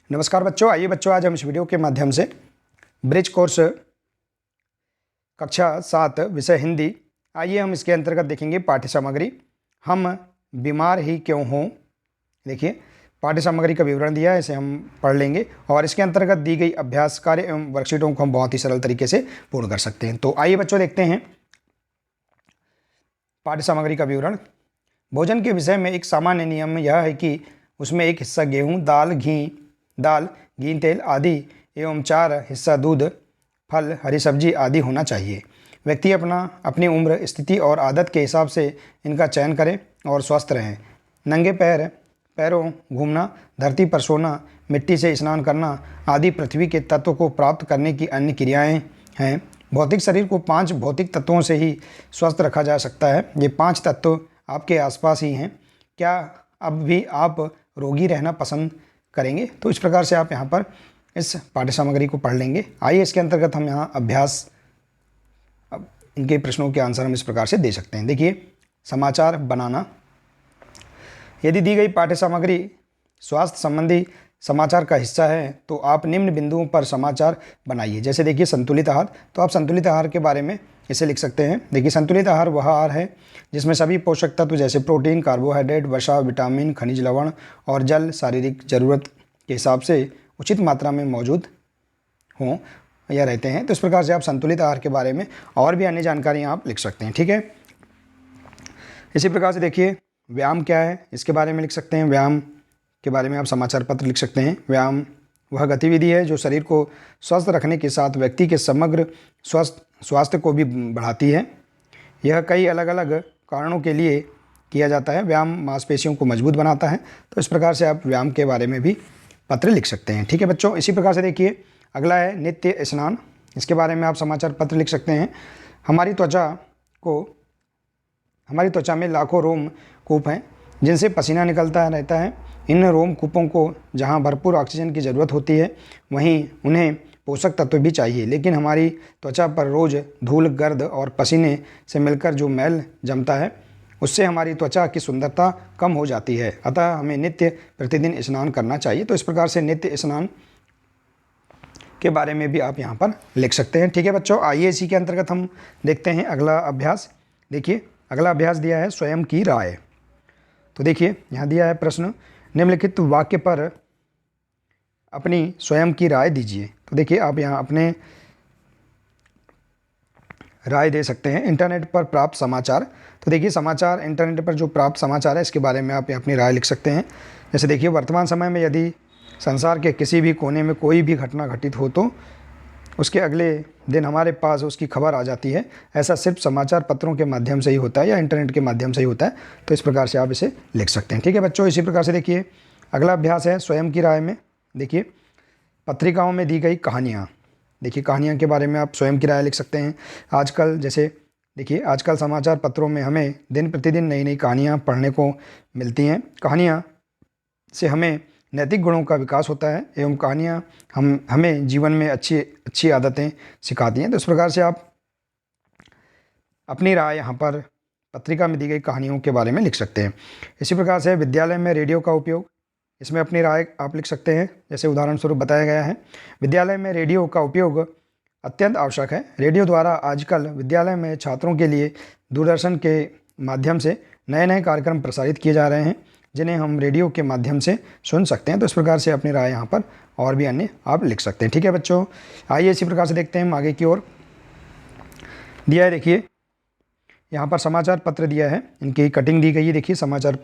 नमस्कार बच्चों, आइए बच्चों आज हम इस वीडियो के माध्यम से ब्रिज कोर्स कक्षा 7 विषय हिंदी, आइए हम इसके अंतर्गत देखेंगे पाठ्य सामग्री। हम बीमार ही क्यों हों। देखिए पाठ्य सामग्री का विवरण दिया है, इसे हम पढ़ लेंगे और इसके अंतर्गत दी गई अभ्यास कार्य एवं वर्कशीटों को हम बहुत ही सरल तरीके से पूर्ण कर सकते हैं। तो आइए बच्चों देखते हैं पाठ्य सामग्री का विवरण। भोजन के विषय में एक सामान्य नियम यह है कि उसमें एक हिस्सा गेहूँ, दाल, घी, तेल आदि एवं 4 हिस्सा दूध, फल, हरी सब्जी आदि होना चाहिए। व्यक्ति अपनी उम्र, स्थिति और आदत के हिसाब से इनका चयन करे और स्वस्थ रहें। नंगे पैरों घूमना, धरती पर सोना, मिट्टी से स्नान करना आदि पृथ्वी के तत्व को प्राप्त करने की अन्य क्रियाएं हैं। भौतिक शरीर को 5 भौतिक तत्वों से ही स्वस्थ रखा जा सकता है। ये 5 तत्व आपके आसपास ही हैं। क्या अब भी आप रोगी रहना पसंद करेंगे? तो इस प्रकार से आप यहाँ पर इस पाठ्य सामग्री को पढ़ लेंगे। आइए इसके अंतर्गत हम यहाँ अभ्यास, अब इनके प्रश्नों के आंसर हम इस प्रकार से दे सकते हैं। देखिए, समाचार बनाना। यदि दी गई पाठ्य सामग्री स्वास्थ्य संबंधी समाचार का हिस्सा है तो आप निम्न बिंदुओं पर समाचार बनाइए। जैसे देखिए संतुलित आहार, तो आप संतुलित आहार के बारे में इसे लिख सकते हैं। देखिए संतुलित आहार वह आहार है जिसमें सभी पोषक तत्व जैसे प्रोटीन, कार्बोहाइड्रेट, वसा, विटामिन, खनिज लवण और जल शारीरिक जरूरत के हिसाब से उचित मात्रा में मौजूद हों या रहते हैं। तो इस प्रकार से आप संतुलित आहार के बारे में और भी अन्य जानकारियाँ आप लिख सकते हैं। ठीक है, इसी प्रकार से देखिए व्यायाम क्या है, इसके बारे में लिख सकते हैं। व्यायाम के बारे में आप समाचार पत्र लिख सकते हैं। व्यायाम वह गतिविधि है जो शरीर को स्वस्थ रखने के साथ व्यक्ति के समग्र स्वास्थ्य को भी बढ़ाती है। यह कई अलग अलग कारणों के लिए किया जाता है। व्यायाम मांसपेशियों को मजबूत बनाता है। तो इस प्रकार से आप व्यायाम के बारे में भी पत्र लिख सकते हैं। ठीक है बच्चों, इसी प्रकार से देखिए अगला है नित्य स्नान। इसके बारे में आप समाचार पत्र लिख सकते हैं। हमारी त्वचा में लाखों रोम कूप हैं जिनसे पसीना निकलता रहता है। इन रोम कूपों को जहां भरपूर ऑक्सीजन की ज़रूरत होती है वहीं उन्हें पोषक तत्व भी चाहिए, लेकिन हमारी त्वचा पर रोज़ धूल, गर्द और पसीने से मिलकर जो मैल जमता है उससे हमारी त्वचा की सुंदरता कम हो जाती है। अतः हमें नित्य प्रतिदिन स्नान करना चाहिए। तो इस प्रकार से नित्य स्नान के बारे में भी आप यहाँ पर लिख सकते हैं। ठीक है बच्चों, आइए इसी के अंतर्गत हम देखते हैं अगला अभ्यास। देखिए अगला अभ्यास दिया है स्वयं की राय। तो देखिए यहाँ दिया है प्रश्न, निम्नलिखित वाक्य पर अपनी स्वयं की राय दीजिए। तो देखिए आप यहाँ अपने राय दे सकते हैं। इंटरनेट पर प्राप्त समाचार। तो देखिए समाचार, इंटरनेट पर जो प्राप्त समाचार है इसके बारे में आप अपनी राय लिख सकते हैं। जैसे देखिए वर्तमान समय में यदि संसार के किसी भी कोने में कोई भी घटना घटित हो तो उसके अगले दिन हमारे पास उसकी खबर आ जाती है। ऐसा सिर्फ समाचार पत्रों के माध्यम से ही होता है या इंटरनेट के माध्यम से ही होता है। तो इस प्रकार से आप इसे लिख सकते हैं। ठीक है बच्चों, इसी प्रकार से देखिए अगला अभ्यास है स्वयं की राय में। देखिए पत्रिकाओं में दी गई कहानियाँ। देखिए कहानियाँ के बारे में आप स्वयं की राय लिख सकते हैं। आजकल जैसे देखिए आजकल समाचार पत्रों में हमें दिन प्रतिदिन नई नई कहानियाँ पढ़ने को मिलती हैं। कहानियाँ से हमें नैतिक गुणों का विकास होता है एवं कहानियाँ हमें जीवन में अच्छी आदतें सिखाती हैं। तो इस प्रकार से आप अपनी राय यहाँ पर पत्रिका में दी गई कहानियों के बारे में लिख सकते हैं। इसी प्रकार से विद्यालय में रेडियो का उपयोग, इसमें अपनी राय आप लिख सकते हैं। जैसे उदाहरण स्वरूप बताया गया है, विद्यालय में रेडियो का उपयोग अत्यंत आवश्यक है। रेडियो द्वारा आजकल विद्यालय में छात्रों के लिए दूरदर्शन के माध्यम से नए नए कार्यक्रम प्रसारित किए जा रहे हैं जिन्हें हम रेडियो के माध्यम से सुन सकते हैं। तो इस प्रकार से अपनी राय यहाँ पर और भी अन्य आप लिख सकते हैं। ठीक है बच्चों, आइए इसी प्रकार से देखते हैं हम आगे की ओर। दिया है देखिए यहाँ पर समाचार पत्र दिया है, इनकी कटिंग दी गई है। देखिए समाचार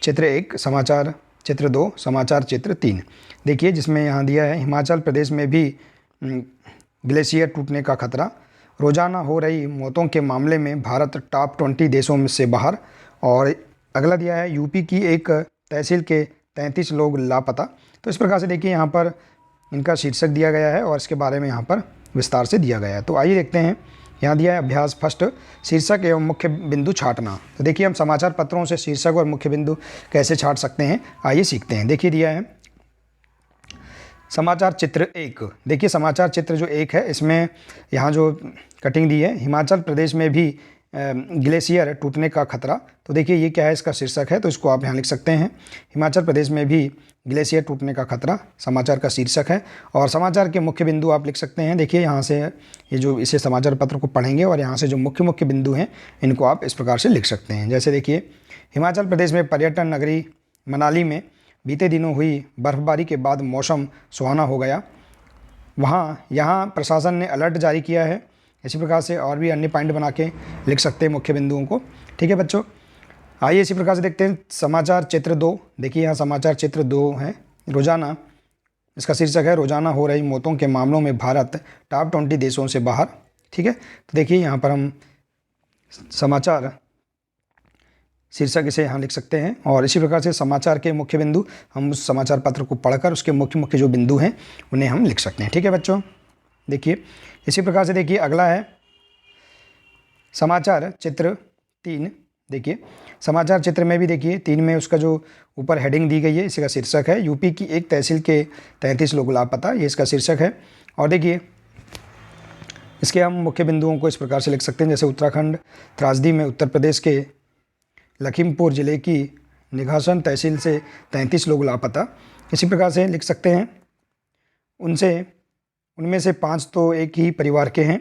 चित्र 1, समाचार चित्र 2, समाचार चित्र 3। देखिए जिसमें यहाँ दिया है हिमाचल प्रदेश में भी ग्लेशियर टूटने का खतरा, रोजाना हो रही मौतों के मामले में भारत टॉप 20 देशों में से बाहर। और अगला दिया है यूपी की एक तहसील के 33 लोग लापता। तो इस प्रकार से देखिए यहाँ पर इनका शीर्षक दिया गया है और इसके बारे में यहाँ पर विस्तार से दिया गया है। तो आइए देखते हैं, यहाँ दिया है अभ्यास फर्स्ट, शीर्षक एवं मुख्य बिंदु छांटना। तो देखिए हम समाचार पत्रों से शीर्षक और मुख्य बिंदु कैसे छांट सकते हैं, आइए सीखते हैं। देखिए दिया है समाचार चित्र 1। देखिए समाचार चित्र जो 1 है इसमें यहाँ जो कटिंग दी है, हिमाचल प्रदेश में भी ग्लेशियर टूटने का खतरा। तो देखिए ये क्या है, इसका शीर्षक है, तो इसको आप यहाँ लिख सकते हैं। हिमाचल प्रदेश में भी ग्लेशियर टूटने का खतरा समाचार का शीर्षक है। और समाचार के मुख्य बिंदु आप लिख सकते हैं। देखिए यहाँ से ये जो इसे समाचार पत्र को पढ़ेंगे और यहाँ से जो मुख्य मुख्य बिंदु हैं इनको आप इस प्रकार से लिख सकते हैं। जैसे देखिए, हिमाचल प्रदेश में पर्यटन नगरी मनाली में बीते दिनों हुई बर्फबारी के बाद मौसम सुहाना हो गया। यहाँ प्रशासन ने अलर्ट जारी किया है। इसी प्रकार से और भी अन्य पॉइंट बना के लिख सकते हैं मुख्य बिंदुओं को। ठीक है बच्चों, आइए इसी प्रकार से देखते हैं समाचार चित्र 2। देखिए यहाँ समाचार चित्र 2 है। रोजाना, इसका शीर्षक है रोजाना हो रही मौतों के मामलों में भारत टॉप 20 देशों से बाहर। ठीक है, तो देखिए यहाँ पर हम समाचार शीर्षक इसे यहाँ लिख सकते हैं। और इसी प्रकार से समाचार के मुख्य बिंदु हम उस समाचार पत्र को पढ़कर उसके मुख्य मुख्य जो बिंदु हैं उन्हें हम लिख सकते हैं। ठीक है बच्चों, देखिए इसी प्रकार से देखिए अगला है समाचार चित्र 3। देखिए समाचार चित्र में भी देखिए 3 में उसका जो ऊपर हेडिंग दी गई है, इसका शीर्षक है यूपी की एक तहसील के 33 लोग लापता, ये इसका शीर्षक है। और देखिए इसके हम मुख्य बिंदुओं को इस प्रकार से लिख सकते हैं। जैसे उत्तराखंड त्रासदी में उत्तर प्रदेश के लखीमपुर ज़िले की निघासन तहसील से 33 लोग लापता, इसी प्रकार से लिख सकते हैं। उनमें से 5 तो एक ही परिवार के हैं।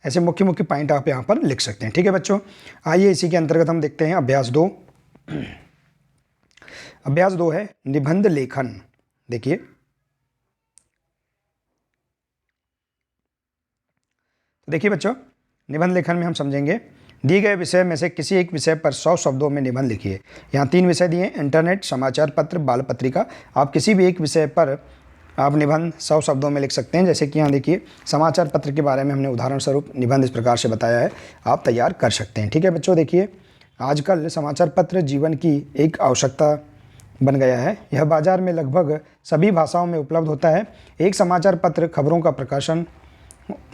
ऐसे मुख्य मुख्य पॉइंट आप यहाँ पर लिख सकते हैं। ठीक है बच्चों, आइए इसी के अंतर्गत हम देखते हैं अभ्यास 2। अभ्यास 2 है निबंध लेखन। देखिए बच्चों, निबंध लेखन में हम समझेंगे दिए गए विषय में से किसी एक विषय पर 100 शब्दों में निबंध लिखिए। यहाँ 3 विषय दिए, इंटरनेट, समाचार पत्र, बाल पत्रिका। आप किसी भी एक विषय पर आप निबंध 100 शब्दों में लिख सकते हैं। जैसे कि यहाँ देखिए समाचार पत्र के बारे में हमने उदाहरण स्वरूप निबंध इस प्रकार से बताया है, आप तैयार कर सकते हैं। ठीक है बच्चों, देखिए आजकल समाचार पत्र जीवन की एक आवश्यकता बन गया है। यह बाजार में लगभग सभी भाषाओं में उपलब्ध होता है। एक समाचार पत्र खबरों का प्रकाशन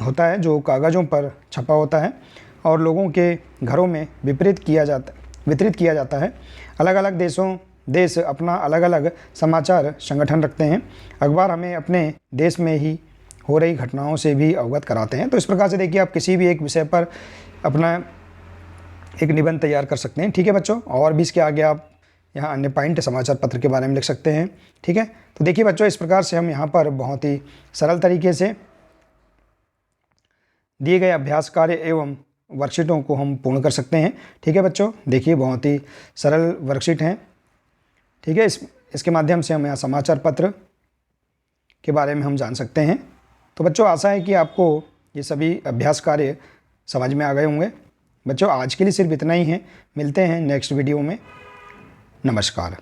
होता है जो कागज़ों पर छपा होता है और लोगों के घरों में वितरित किया जाता है। अलग अलग देश अपना अलग अलग समाचार संगठन रखते हैं। अखबार हमें अपने देश में ही हो रही घटनाओं से भी अवगत कराते हैं। तो इस प्रकार से देखिए आप किसी भी एक विषय पर अपना एक निबंध तैयार कर सकते हैं। ठीक है बच्चों, और भी इसके आगे आप यहाँ अन्य पॉइंट समाचार पत्र के बारे में लिख सकते हैं। ठीक है, तो देखिए बच्चों इस प्रकार से हम यहाँ पर बहुत ही सरल तरीके से दिए गए अभ्यास कार्य एवं वर्कशीटों को हम पूर्ण कर सकते हैं। ठीक है बच्चों, देखिए बहुत ही सरल वर्कशीट हैं। ठीक है, इसके माध्यम से हम यहाँ समाचार पत्र के बारे में हम जान सकते हैं। तो बच्चों आशा है कि आपको ये सभी अभ्यास कार्य समझ में आ गए होंगे। बच्चों आज के लिए सिर्फ इतना ही है, मिलते हैं नेक्स्ट वीडियो में। नमस्कार।